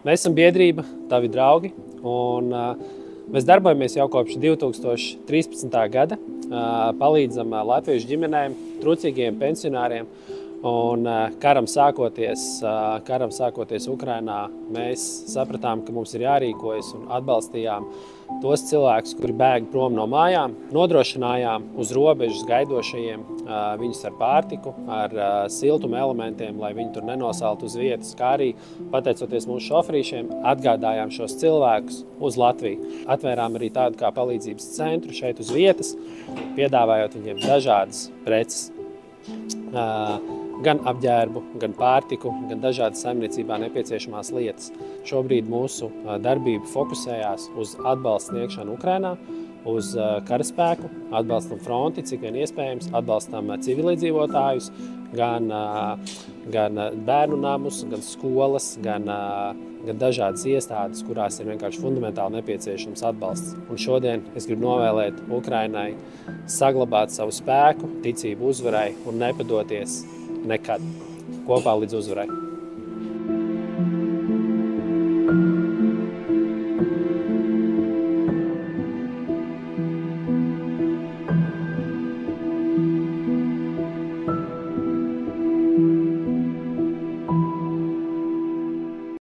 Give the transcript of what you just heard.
Mēs esam biedrība, tavi draugi, un mēs darbojamies jau kopš 2013. gada. Palīdzam latviešu ģimenēm, trūcīgiem pensionāriem. Un karam sākoties Ukrainā, mēs sapratām, ka mums ir jārīkojas un atbalstījām tos cilvēkus, kuri bēg prom no mājām. Nodrošinājām uz robežas gaidošajiem viņus ar pārtiku, ar siltuma elementiem, lai viņi tur nenosaltu uz vietas, kā arī, pateicoties mūsu šoferīšiem, atgādājām šos cilvēkus uz Latviju. Atvērām arī tādu kā palīdzības centru šeit uz vietas, piedāvājot viņiem dažādas preces. Gan apģērbu, gan pārtiku, gan dažādas saimniecībā nepieciešamās lietas. Šobrīd mūsu darbība fokusējās uz atbalstu sniegšanu Ukrainā, uz karaspēku, atbalstam fronti, cik vien iespējams, atbalstam civilizētājus, gan bērnu namus, gan skolas, gan dažādas iestādes, kurās ir vienkārši fundamentāli nepieciešams atbalsts. Un šodien es gribu novēlēt Ukrainai saglabāt savu spēku, ticību uzvarai un nepadoties nekad. Kopā līdz uzvarai.